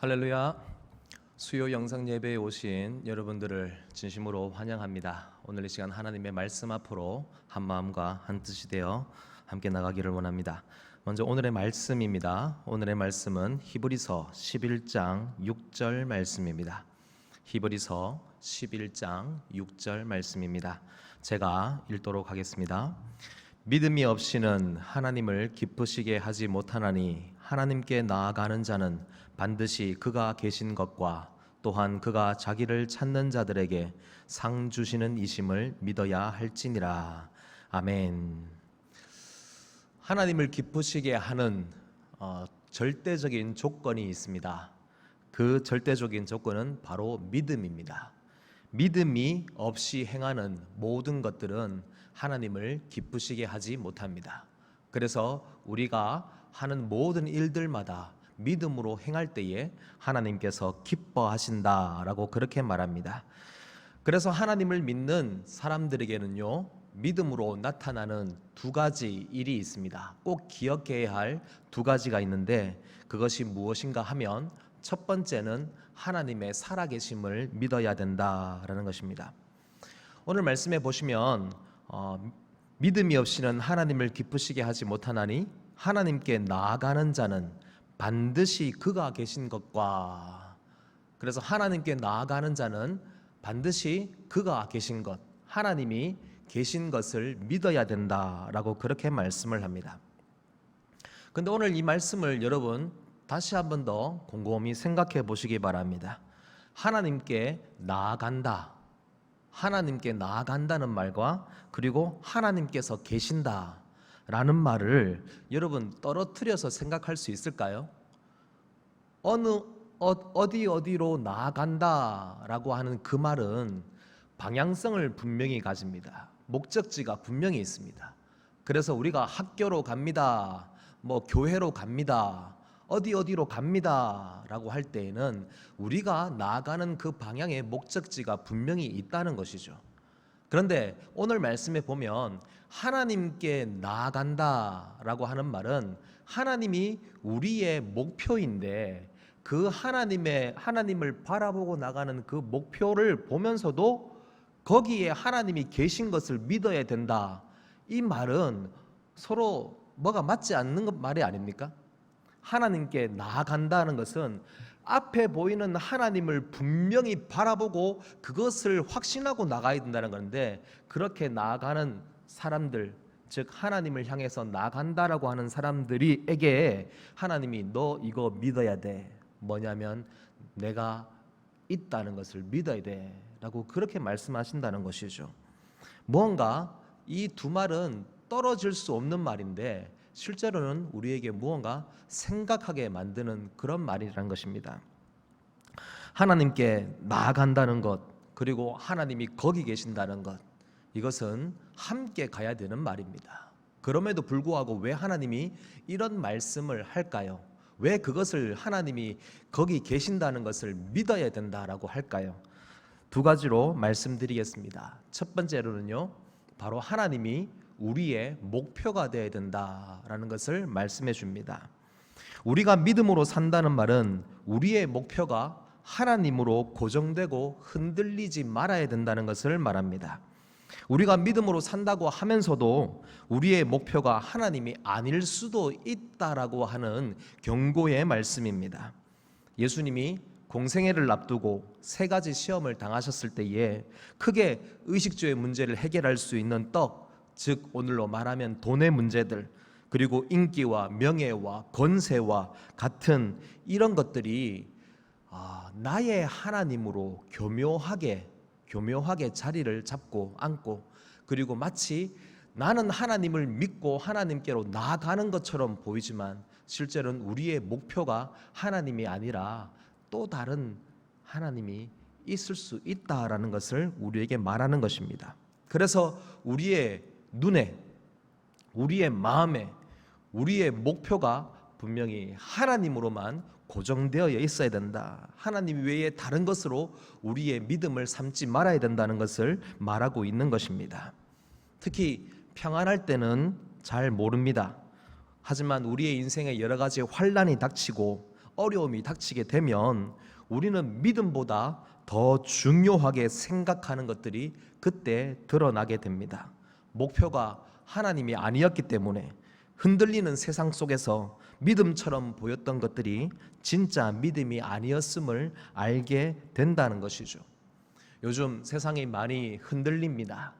할렐루야. 수요 영상 예배에 오신 여러분들을 진심으로 환영합니다. 오늘 이 시간 하나님의 말씀 앞으로 한 마음과 한 뜻이 되어 함께 나가기를 원합니다. 먼저 오늘의 말씀입니다. 오늘의 말씀은 히브리서 11장 6절 말씀입니다. 히브리서 11장 6절 말씀입니다. 제가 읽도록 하겠습니다. 믿음이 없이는 하나님을 기쁘시게 하지 못하나니 하나님께 나아가는 자는 반드시 그가 계신 것과 또한 그가 자기를 찾는 자들에게 상 주시는 이심을 믿어야 할지니라. 아멘. 하나님을 기쁘시게 하는 절대적인 조건이 있습니다. 그 절대적인 조건은 바로 믿음입니다. 믿음이 없이 행하는 모든 것들은 하나님을 기쁘시게 하지 못합니다. 그래서 우리가 하는 모든 일들마다 믿음으로 행할 때에 하나님께서 기뻐하신다라고 그렇게 말합니다. 그래서 하나님을 믿는 사람들에게는요, 믿음으로 나타나는 두 가지 일이 있습니다. 꼭 기억해야 할 두 가지가 있는데 그것이 무엇인가 하면 첫 번째는 하나님의 살아계심을 믿어야 된다라는 것입니다. 오늘 말씀에 보시면 믿음이 없이는 하나님을 기쁘시게 하지 못하나니 하나님께 나아가는 자는 반드시 그가 계신 것과, 그래서 하나님께 나아가는 자는 반드시 그가 계신 것, 하나님이 계신 것을 믿어야 된다라고 그렇게 말씀을 합니다. 근데 오늘 이 말씀을 여러분 다시 한 번 더 곰곰이 생각해 보시기 바랍니다. 하나님께 나아간다, 하나님께 나아간다는 말과 그리고 하나님께서 계신다 라는 말을 여러분 떨어뜨려서 생각할 수 있을까요? 어디로 나아간다라고 하는 그 말은 방향성을 분명히 가집니다. 목적지가 분명히 있습니다. 그래서 우리가 학교로 갑니다, 교회로 갑니다, 어디로 갑니다 라고 할 때에는 우리가 나아가는 그 방향의 목적지가 분명히 있다는 것이죠. 그런데 오늘 말씀에 보면 하나님께 나아간다라고 하는 말은 하나님이 우리의 목표인데 그 하나님을 바라보고 나가는 그 목표를 보면서도 거기에 하나님이 계신 것을 믿어야 된다. 이 말은 서로 뭐가 맞지 않는 말이 아닙니까? 하나님께 나아간다는 것은 앞에 보이는 하나님을 분명히 바라보고 그것을 확신하고 나가야 된다는 건데, 그렇게 나아가는 사람들, 즉 하나님을 향해서 나아간다라고 하는 사람들에게 하나님이 너 이거 믿어야 돼, 뭐냐면 내가 있다는 것을 믿어야 돼 라고 그렇게 말씀하신다는 것이죠. 무언가 이 두 말은 떨어질 수 없는 말인데 실제로는 우리에게 무언가 생각하게 만드는 그런 말이라는 것입니다. 하나님께 나아간다는 것, 그리고 하나님이 거기 계신다는 것, 이것은 함께 가야 되는 말입니다. 그럼에도 불구하고 왜 하나님이 이런 말씀을 할까요? 왜 그것을 하나님이 거기 계신다는 것을 믿어야 된다라고 할까요? 두 가지로 말씀드리겠습니다. 첫 번째로는요, 바로 하나님이 우리의 목표가 되어야 된다라는 것을 말씀해 줍니다. 우리가 믿음으로 산다는 말은 우리의 목표가 하나님으로 고정되고 흔들리지 말아야 된다는 것을 말합니다. 우리가 믿음으로 산다고 하면서도 우리의 목표가 하나님이 아닐 수도 있다라고 하는 경고의 말씀입니다. 예수님이 공생애를 앞두고 세 가지 시험을 당하셨을 때에 크게 의식주의 문제를 해결할 수 있는 떡, 즉 오늘로 말하면 돈의 문제들, 그리고 인기와 명예와 권세와 같은 이런 것들이 나의 하나님으로 교묘하게 자리를 잡고 앉고, 그리고 마치 나는 하나님을 믿고 하나님께로 나아가는 것처럼 보이지만 실제로는 우리의 목표가 하나님이 아니라 또 다른 하나님이 있을 수 있다라는 것을 우리에게 말하는 것입니다. 그래서 우리의 눈에, 우리의 마음에, 우리의 목표가 분명히 하나님으로만 고정되어 있어야 된다. 하나님 외에 다른 것으로 우리의 믿음을 삼지 말아야 된다는 것을 말하고 있는 것입니다. 특히 평안할 때는 잘 모릅니다. 하지만 우리의 인생에 여러 가지 환난이 닥치고 어려움이 닥치게 되면 우리는 믿음보다 더 중요하게 생각하는 것들이 그때 드러나게 됩니다. 목표가 하나님이 아니었기 때문에 흔들리는 세상 속에서 믿음처럼 보였던 것들이 진짜 믿음이 아니었음을 알게 된다는 것이죠. 요즘 세상이 많이 흔들립니다.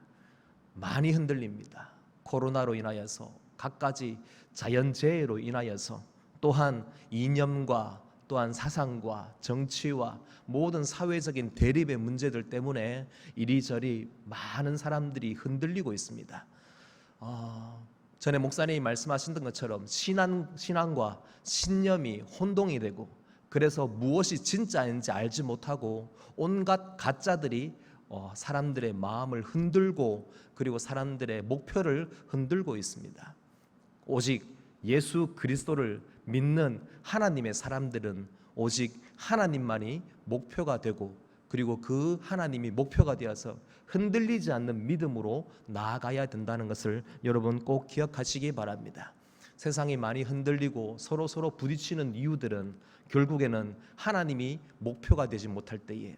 많이 흔들립니다. 코로나로 인하여서, 갖가지 자연재해로 인하여서, 또한 이념과 또한 사상과 정치와 모든 사회적인 대립의 문제들 때문에 이리저리 많은 사람들이 흔들리고 있습니다. 전에 목사님이 말씀하신 것처럼 신앙과 신념이 혼동이 되고, 그래서 무엇이 진짜인지 알지 못하고 온갖 가짜들이 사람들의 마음을 흔들고, 그리고 사람들의 목표를 흔들고 있습니다. 오직 예수 그리스도를 믿는 하나님의 사람들은 오직 하나님만이 목표가 되고, 그리고 그 하나님이 목표가 되어서 흔들리지 않는 믿음으로 나아가야 된다는 것을 여러분 꼭 기억하시기 바랍니다. 세상이 많이 흔들리고 서로 부딪히는 이유들은 결국에는 하나님이 목표가 되지 못할 때에,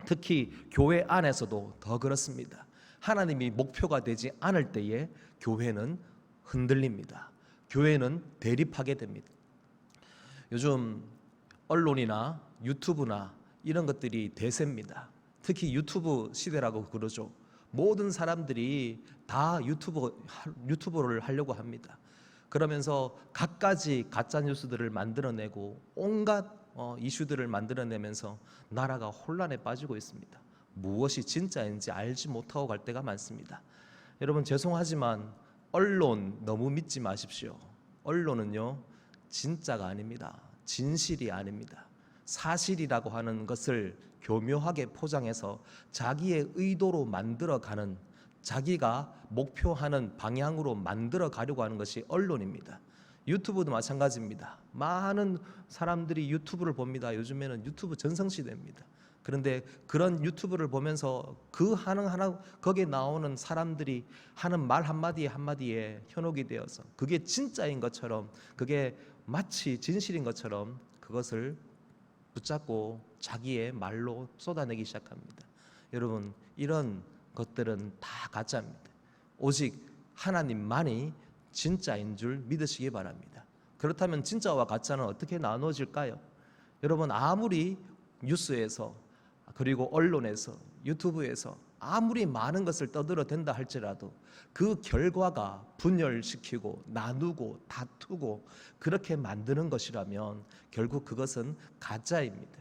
특히 교회 안에서도 더 그렇습니다. 하나님이 목표가 되지 않을 때에 교회는 흔들립니다. 교회는 대립하게 됩니다. 요즘 언론이나 유튜브나 이런 것들이 대세입니다. 특히 유튜브 시대라고 그러죠. 모든 사람들이 다 유튜브를 하려고 합니다. 그러면서 갖가지 가짜 뉴스들을 만들어내고 온갖 이슈들을 만들어내면서 나라가 혼란에 빠지고 있습니다. 무엇이 진짜인지 알지 못하고 갈 때가 많습니다. 여러분, 죄송하지만 언론 너무 믿지 마십시오. 언론은요, 진짜가 아닙니다. 진실이 아닙니다. 사실이라고 하는 것을 교묘하게 포장해서 자기의 의도로 만들어가는, 자기가 목표하는 방향으로 만들어 가려고 하는 것이 언론입니다. 유튜브도 마찬가지입니다. 많은 사람들이 유튜브를 봅니다. 요즘에는 유튜브 전성시대입니다. 그런데 그런 유튜브를 보면서 그 하나 거기에 나오는 사람들이 하는 말 한마디에 현혹이 되어서 그게 진짜인 것처럼, 그게 마치 진실인 것처럼 그것을 붙잡고 자기의 말로 쏟아내기 시작합니다. 여러분, 이런 것들은 다 가짜입니다. 오직 하나님만이 진짜인 줄 믿으시기 바랍니다. 그렇다면 진짜와 가짜는 어떻게 나누어질까요? 여러분, 아무리 뉴스에서, 그리고 언론에서, 유튜브에서 아무리 많은 것을 떠들어댄다 할지라도 그 결과가 분열시키고 나누고 다투고 그렇게 만드는 것이라면 결국 그것은 가짜입니다.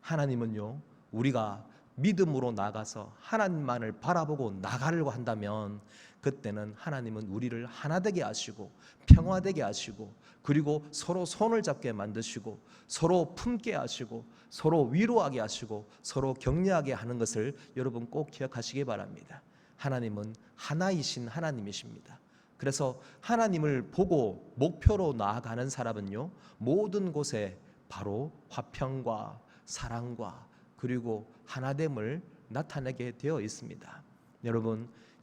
하나님은요, 우리가 믿음으로 나가서 하나님만을 바라보고 나가려고 한다면 그때는 하나님은 우리를 하나 되게 하시고 평화되게 하시고, 그리고 서로 손을 잡게 만드시고 서로 품게 하시고 서로 위로하게 하시고 서로 격려하게 하는 것을 여러분 꼭 기억하시기 바랍니다. 하나님은 하나이신 하나님이십니다. 그래서 하나님을 보고 목표로 나아가는 사람은요, 모든 곳에 바로 화평과 사랑과 그리고 하나됨을 나타내게 되어 있습니다.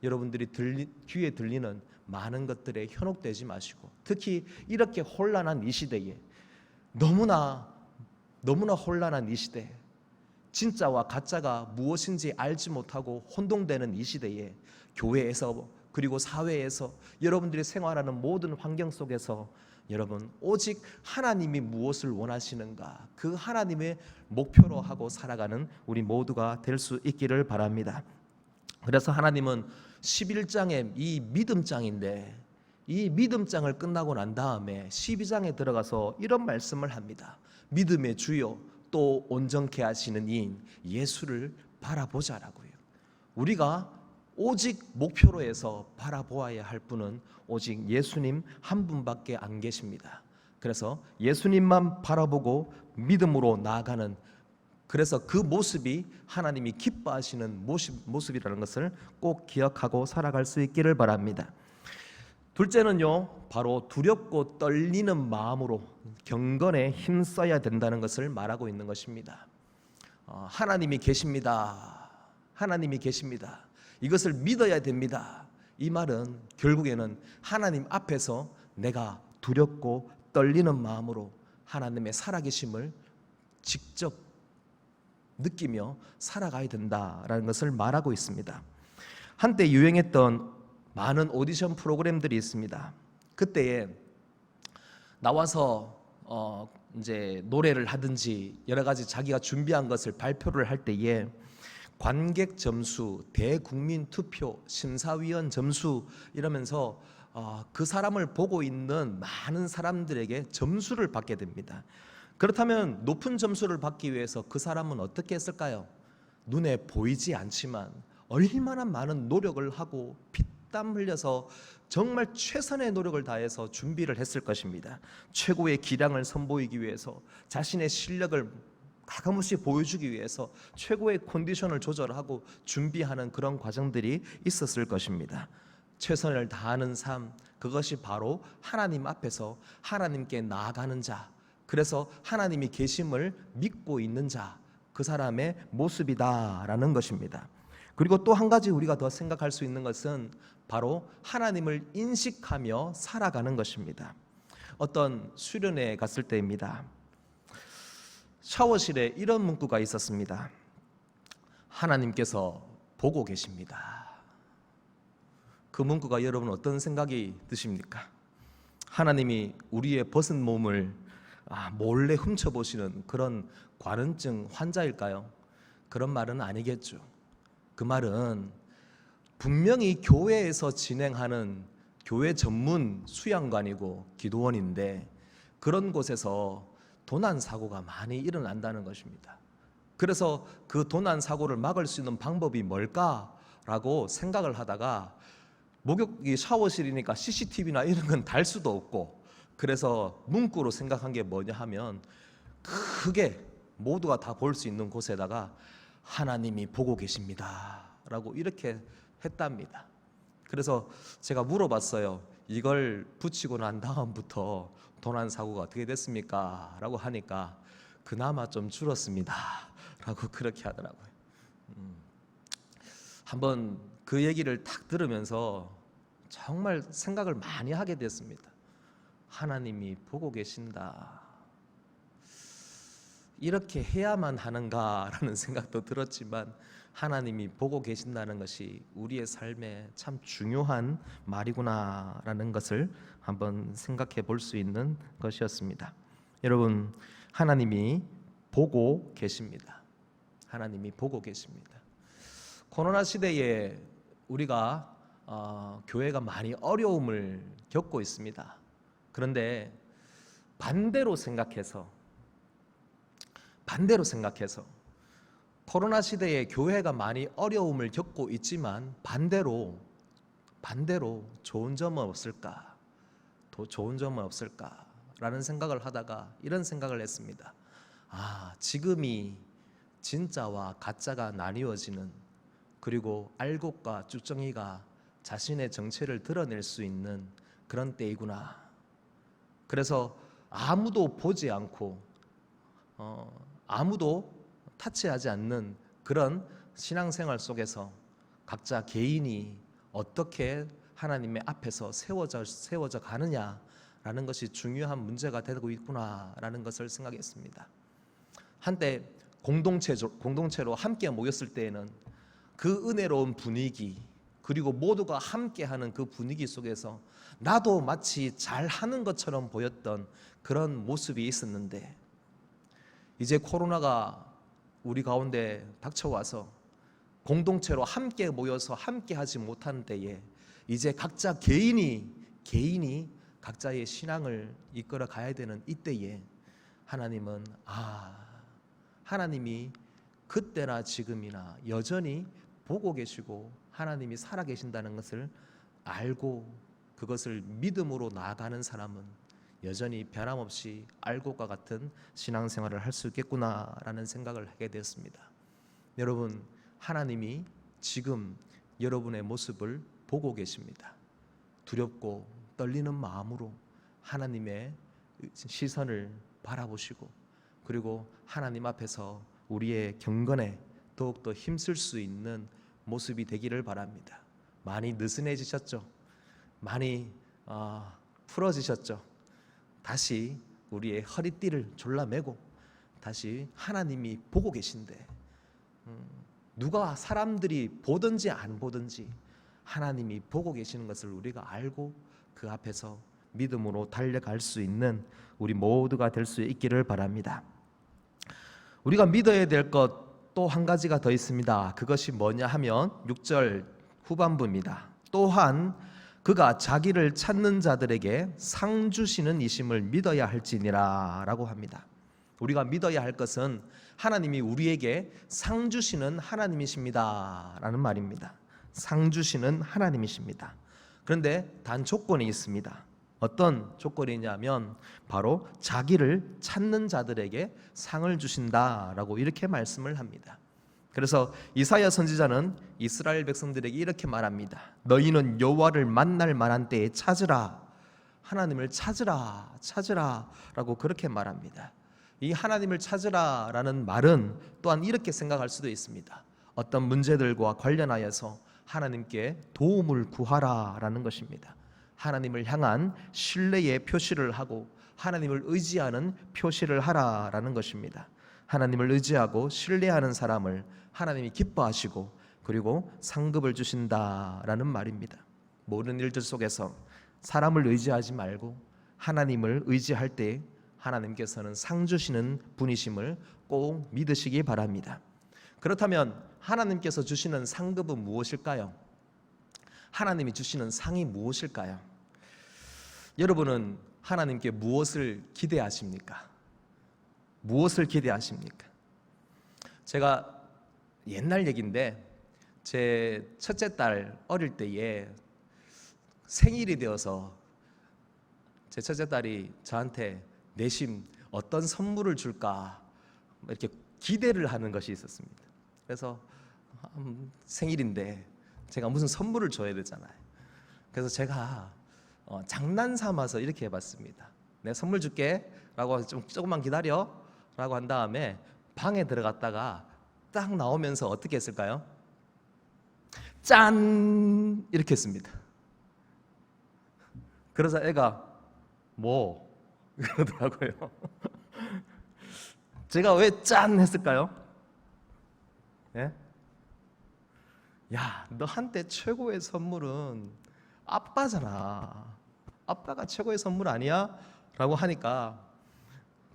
여러분들이 귀에 들리는 많은 것들에 현혹되지 마시고, 특히 이렇게 혼란한 이 시대에, 너무나 혼란한 이 시대, 진짜와 가짜가 무엇인지 알지 못하고 혼동되는 이 시대에 교회에서 그리고 사회에서 여러분들이 생활하는 모든 환경 속에서 여러분, 오직 하나님이 무엇을 원하시는가, 그 하나님의 목표로 하고 살아가는 우리 모두가 될 수 있기를 바랍니다. 그래서 하나님은 11장의 이 믿음장인데, 이 믿음장을 끝나고 난 다음에 12장에 들어가서 이런 말씀을 합니다. 믿음의 주요 또 온전케 하시는 이인 예수를 바라보자라고요. 우리가 오직 목표로 해서 바라보아야 할 분은 오직 예수님 한 분밖에 안 계십니다. 그래서 예수님만 바라보고 믿음으로 나아가는, 그래서 그 모습이 하나님이 기뻐하시는 모습이라는 것을 꼭 기억하고 살아갈 수 있기를 바랍니다. 둘째는요, 바로 두렵고 떨리는 마음으로 경건에 힘써야 된다는 것을 말하고 있는 것입니다. 하나님이 계십니다. 하나님이 계십니다. 이것을 믿어야 됩니다. 이 말은 결국에는 하나님 앞에서 내가 두렵고 떨리는 마음으로 하나님의 살아계심을 직접 느끼며 살아가야 된다라는 것을 말하고 있습니다. 한때 유행했던 많은 오디션 프로그램들이 있습니다. 그때에 나와서 이제 노래를 하든지 여러 가지 자기가 준비한 것을 발표를 할 때에 관객 점수, 대국민 투표, 심사위원 점수 이러면서 그 사람을 보고 있는 많은 사람들에게 점수를 받게 됩니다. 그렇다면 높은 점수를 받기 위해서 그 사람은 어떻게 했을까요? 눈에 보이지 않지만 얼마나 많은 노력을 하고 피땀 흘려서 정말 최선의 노력을 다해서 준비를 했을 것입니다. 최고의 기량을 선보이기 위해서, 자신의 실력을 가감없이 보여주기 위해서 최고의 컨디션을 조절하고 준비하는 그런 과정들이 있었을 것입니다. 최선을 다하는 삶, 그것이 바로 하나님 앞에서 하나님께 나아가는 자, 그래서 하나님이 계심을 믿고 있는 자, 그 사람의 모습이다라는 것입니다. 그리고 또 한 가지 우리가 더 생각할 수 있는 것은 바로 하나님을 인식하며 살아가는 것입니다. 어떤 수련회에 갔을 때입니다. 샤워실에 이런 문구가 있었습니다. 하나님께서 보고 계십니다. 그 문구가 여러분 어떤 생각이 드십니까? 하나님이 우리의 벗은 몸을 몰래 훔쳐보시는 그런 관음증 환자일까요? 그런 말은 아니겠죠. 그 말은 분명히 교회에서 진행하는 교회 전문 수양관이고 기도원인데 그런 곳에서 도난 사고가 많이 일어난다는 것입니다. 그래서 그 도난 사고를 막을 수 있는 방법이 뭘까라고 생각을 하다가 목욕이 샤워실이니까 CCTV나 이런 건 달 수도 없고, 그래서 문구로 생각한 게 뭐냐 하면 크게 모두가 다 볼 수 있는 곳에다가 하나님이 보고 계십니다 라고 이렇게 했답니다. 그래서 제가 물어봤어요. 이걸 붙이고 난 다음부터 도난 사고가 어떻게 됐습니까? 라고 하니까 그나마 좀 줄었습니다 라고 그렇게 하더라고요. 한번 그 얘기를 딱 들으면서 정말 생각을 많이 하게 됐습니다. 하나님이 보고 계신다, 이렇게 해야만 하는가라는 생각도 들었지만 하나님이 보고 계신다는 것이 우리의 삶에 참 중요한 말이구나라는 것을 한번 생각해 볼 수 있는 것이었습니다. 여러분, 하나님이 보고 계십니다. 하나님이 보고 계십니다. 코로나 시대에 우리가 교회가 많이 어려움을 겪고 있습니다. 그런데 반대로 생각해서 코로나 시대에 교회가 많이 어려움을 겪고 있지만 반대로 좋은 점은 없을까? 더 좋은 점은 없을까라는 생각을 하다가 이런 생각을 했습니다. 지금이 진짜와 가짜가 나뉘어지는, 그리고 알곡과 쭉정이가 자신의 정체를 드러낼 수 있는 그런 때이구나. 그래서 아무도 보지 않고 아무도 타치하지 않는 그런 신앙생활 속에서 각자 개인이 어떻게 하나님의 앞에서 세워져 가느냐라는 것이 중요한 문제가 되고 있구나라는 것을 생각했습니다. 한때 공동체로 함께 모였을 때에는 그 은혜로운 분위기, 그리고 모두가 함께하는 그 분위기 속에서 나도 마치 잘하는 것처럼 보였던 그런 모습이 있었는데, 이제 코로나가 우리 가운데 닥쳐와서 공동체로 함께 모여서 함께 하지 못하는 때에 이제 각자 개인이 각자의 신앙을 이끌어 가야 되는 이때에 하나님은 하나님이 그때나 지금이나 여전히 보고 계시고 하나님이 살아 계신다는 것을 알고 그것을 믿음으로 나아가는 사람은 여전히 변함없이 알곡과 같은 신앙생활을 할 수 있겠구나라는 생각을 하게 되었습니다. 여러분, 하나님이 지금 여러분의 모습을 보고 계십니다. 두렵고 떨리는 마음으로 하나님의 시선을 바라보시고, 그리고 하나님 앞에서 우리의 경건에 더욱더 힘쓸 수 있는 모습이 되기를 바랍니다. 많이 느슨해지셨죠? 많이 풀어지셨죠? 다시 우리의 허리띠를 졸라매고 다시 하나님이 보고 계신데, 누가 사람들이 보든지 안 보든지 하나님이 보고 계시는 것을 우리가 알고 그 앞에서 믿음으로 달려갈 수 있는 우리 모두가 될 수 있기를 바랍니다. 우리가 믿어야 될 것 또 한 가지가 더 있습니다. 그것이 뭐냐 하면 6절 후반부입니다. 또한 그가 자기를 찾는 자들에게 상 주시는 이심을 믿어야 할지니라 라고 합니다. 우리가 믿어야 할 것은 하나님이 우리에게 상 주시는 하나님이십니다 라는 말입니다. 상 주시는 하나님이십니다. 그런데 단 조건이 있습니다. 어떤 조건이냐면 바로 자기를 찾는 자들에게 상을 주신다라고 이렇게 말씀을 합니다. 그래서 이사야 선지자는 이스라엘 백성들에게 이렇게 말합니다. 너희는 여호와를 만날 만한 때에 찾으라, 하나님을 찾으라, 찾으라 라고 그렇게 말합니다. 이 하나님을 찾으라 라는 말은 또한 이렇게 생각할 수도 있습니다. 어떤 문제들과 관련하여서 하나님께 도움을 구하라 라는 것입니다. 하나님을 향한 신뢰의 표시를 하고 하나님을 의지하는 표시를 하라라는 것입니다. 하나님을 의지하고 신뢰하는 사람을 하나님이 기뻐하시고 그리고 상급을 주신다라는 말입니다. 모든 일들 속에서 사람을 의지하지 말고 하나님을 의지할 때 하나님께서는 상 주시는 분이심을 꼭 믿으시기 바랍니다. 그렇다면 하나님께서 주시는 상급은 무엇일까요? 하나님이 주시는 상이 무엇일까요? 여러분은 하나님께 무엇을 기대하십니까? 무엇을 기대하십니까? 제가 옛날 얘기인데 제 첫째 딸 어릴 때에 생일이 되어서 제 첫째 딸이 저한테 내심 어떤 선물을 줄까 이렇게 기대를 하는 것이 있었습니다. 그래서 생일인데 제가 무슨 선물을 줘야 되잖아요. 그래서 제가 장난 삼아서 이렇게 해봤습니다. 내가 선물 줄게 라고 조금만 기다려 라고 한 다음에 방에 들어갔다가 딱 나오면서 어떻게 했을까요? 짠! 이렇게 했습니다. 그래서 애가 뭐? 그러더라고요. 제가 왜 짠! 했을까요? 예? 야, 너한테 최고의 선물은 아빠잖아. 아빠가 최고의 선물 아니야? 라고 하니까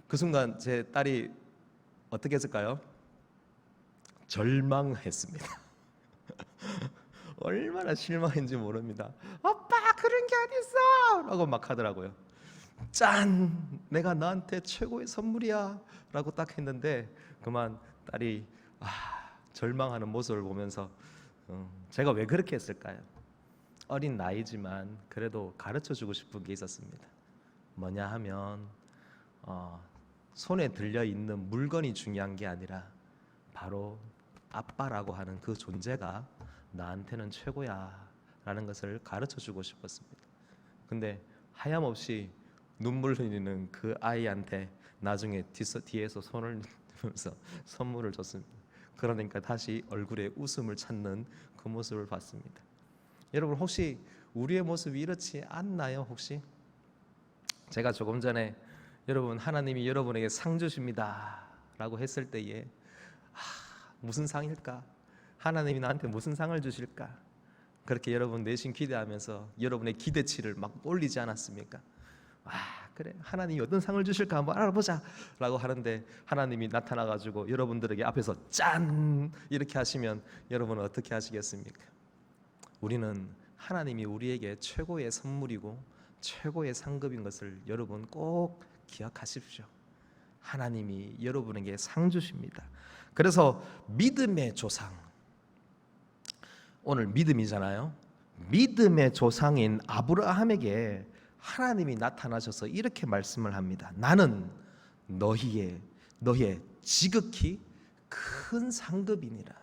그 순간 제 딸이 어떻게 했을까요? 절망했습니다. 얼마나 실망했는지 모릅니다. 아빠 그런 게 어딨어! 라고 막 하더라고요. 짠! 내가 너한테 최고의 선물이야 라고 딱 했는데 그만 딸이 절망하는 모습을 보면서 제가 왜 그렇게 했을까요? 어린 나이지만 그래도 가르쳐주고 싶은 게 있었습니다. 뭐냐 하면 손에 들려있는 물건이 중요한 게 아니라 바로 아빠라고 하는 그 존재가 나한테는 최고야 라는 것을 가르쳐주고 싶었습니다. 근데 하염없이 눈물 흘리는 그 아이한테 나중에 뒤에서 손을 들면서 선물을 줬습니다. 그러니까 다시 얼굴에 웃음을 찾는 그 모습을 봤습니다. 여러분 혹시 우리의 모습이 이렇지 않나요? 혹시 제가 조금 전에 여러분 하나님이 여러분에게 상 주십니다 라고 했을 때에 무슨 상일까? 하나님이 나한테 무슨 상을 주실까? 그렇게 여러분 내심 기대하면서 여러분의 기대치를 막 올리지 않았습니까? 그래 하나님이 어떤 상을 주실까 한번 알아보자 라고 하는데 하나님이 나타나가지고 여러분들에게 앞에서 짠 이렇게 하시면 여러분은 어떻게 하시겠습니까? 우리는 하나님이 우리에게 최고의 선물이고 최고의 상급인 것을 여러분 꼭 기억하십시오. 하나님이 여러분에게 상 주십니다. 그래서 믿음의 조상, 오늘 믿음이잖아요. 믿음의 조상인 아브라함에게 하나님이 나타나셔서 이렇게 말씀을 합니다. 나는 너희의 지극히 큰 상급이니라.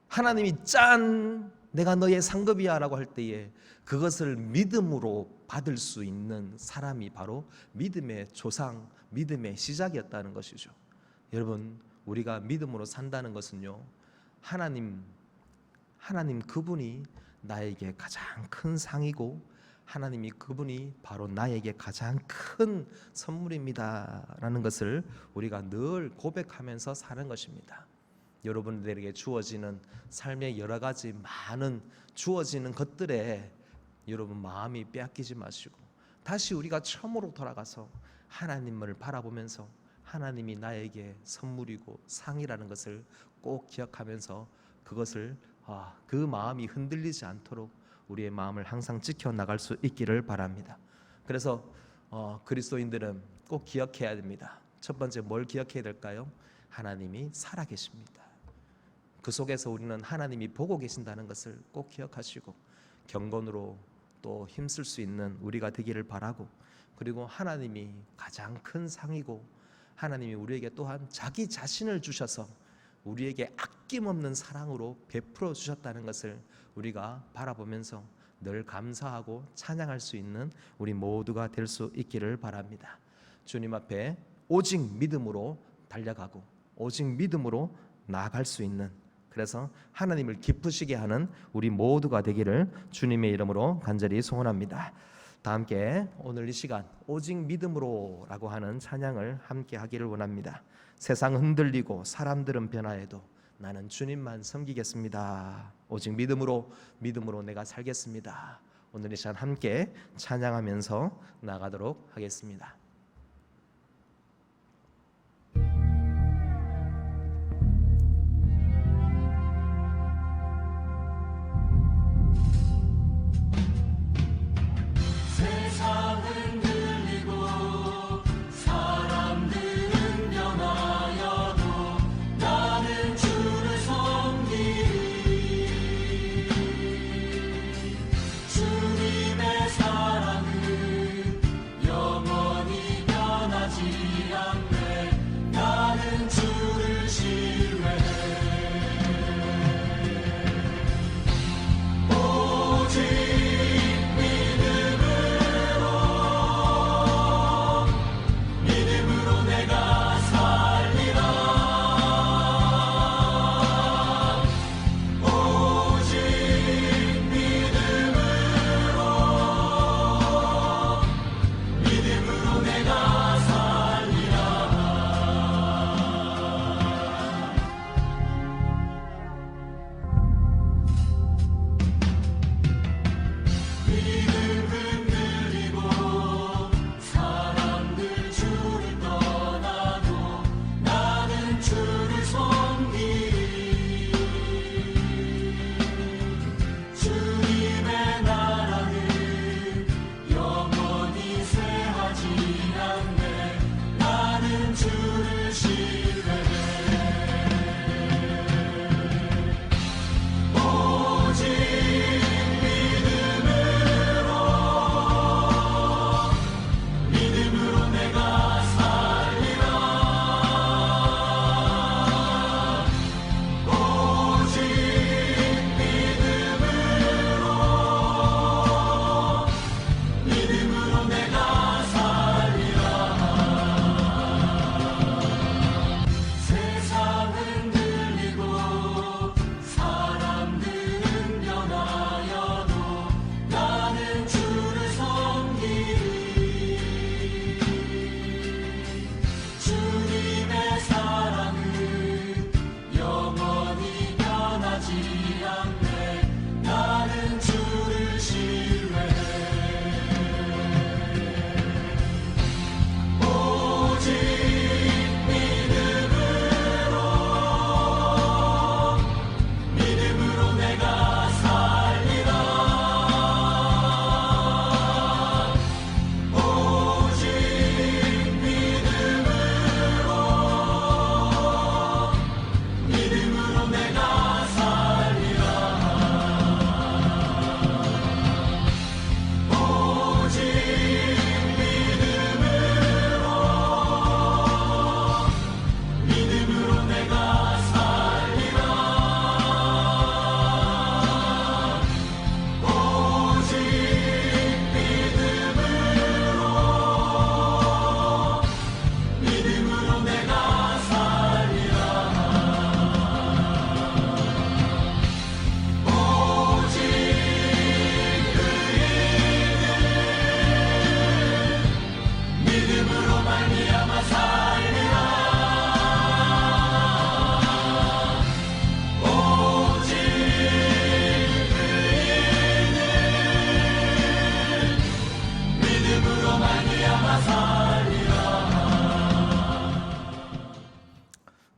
하나님이 짠 내가 너의 상급이야 라고 할 때에 그것을 믿음으로 받을 수 있는 사람이 바로 믿음의 조상, 믿음의 시작이었다는 것이죠. 여러분 우리가 믿음으로 산다는 것은요 하나님 그분이 나에게 가장 큰 상이고 하나님이 그분이 바로 나에게 가장 큰 선물입니다 라는 것을 우리가 늘 고백하면서 사는 것입니다. 여러분들에게 주어지는 삶의 여러 가지 많은 주어지는 것들에 여러분 마음이 빼앗기지 마시고 다시 우리가 처음으로 돌아가서 하나님을 바라보면서 하나님이 나에게 선물이고 상이라는 것을 꼭 기억하면서 그것을 그 마음이 흔들리지 않도록 우리의 마음을 항상 지켜나갈 수 있기를 바랍니다. 그래서 그리스도인들은 꼭 기억해야 됩니다. 첫 번째 뭘 기억해야 될까요? 하나님이 살아계십니다. 그 속에서 우리는 하나님이 보고 계신다는 것을 꼭 기억하시고 경건으로 또 힘쓸 수 있는 우리가 되기를 바라고, 그리고 하나님이 가장 큰 상이고 하나님이 우리에게 또한 자기 자신을 주셔서 우리에게 아낌없는 사랑으로 베풀어 주셨다는 것을 우리가 바라보면서 늘 감사하고 찬양할 수 있는 우리 모두가 될 수 있기를 바랍니다. 주님 앞에 오직 믿음으로 달려가고 오직 믿음으로 나아갈 수 있는, 그래서 하나님을 기쁘시게 하는 우리 모두가 되기를 주님의 이름으로 간절히 소원합니다. 다 함께 오늘 이 시간 오직 믿음으로 라고 하는 찬양을 함께 하기를 원합니다. 세상 흔들리고 사람들은 변화해도 나는 주님만 섬기겠습니다. 오직 믿음으로 내가 살겠습니다. 오늘 이 시간 함께 찬양하면서 나가도록 하겠습니다. 주님의 사랑은 영원히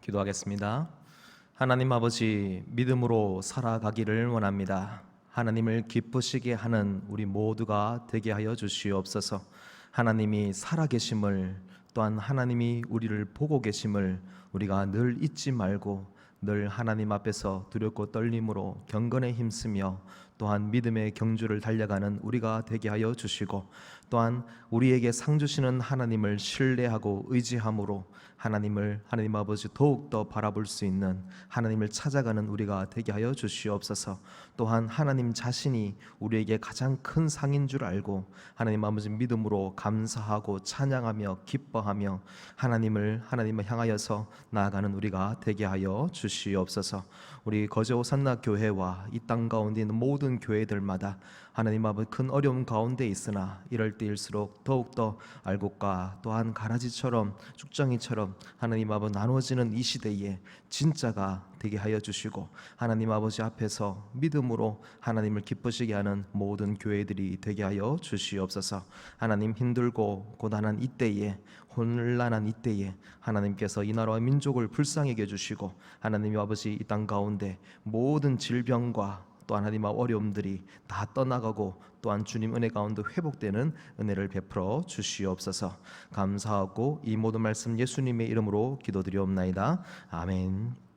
기도하겠습니다. 하나님 아버지, 믿음으로 살아가기를 원합니다. 하나님을 기쁘시게 하는 우리 모두가 되게 하여 주시옵소서. 하나님이 살아계심을, 또한 하나님이 우리를 보고 계심을 우리가 늘 잊지 말고 늘 하나님 앞에서 두렵고 떨림으로 경건에 힘쓰며 또한 믿음의 경주를 달려가는 우리가 되게 하여 주시고, 또한 우리에게 상 주시는 하나님을 신뢰하고 의지함으로 하나님 아버지 더욱더 바라볼 수 있는, 하나님을 찾아가는 우리가 되게 하여 주시옵소서. 또한 하나님 자신이 우리에게 가장 큰 상인 줄 알고 하나님 아버지 믿음으로 감사하고 찬양하며 기뻐하며 하나님을 향하여서 나아가는 우리가 되게 하여 주시옵소서. 우리 거제 오산나 교회와 이 땅 가운데 있는 모든 교회들마다 하나님 아버지 큰 어려움 가운데 있으나 이럴 때일수록 더욱더 알곡과 또한 가라지처럼 쭉정이처럼 하나님 아버지 나눠지는 이 시대에 진짜가 되게 하여 주시고, 하나님 아버지 앞에서 믿음으로 하나님을 기쁘시게 하는 모든 교회들이 되게 하여 주시옵소서. 하나님, 힘들고 고단한 이때에, 혼란한 이때에 하나님께서 이 나라와 민족을 불쌍하게 해주시고, 하나님 아버지 이 땅 가운데 모든 질병과 또 하나님 어려움들이 다 떠나가고 또한 주님 은혜 가운데 회복되는 은혜를 베풀어 주시옵소서. 감사하고 이 모든 말씀 예수님의 이름으로 기도드리옵나이다. 아멘.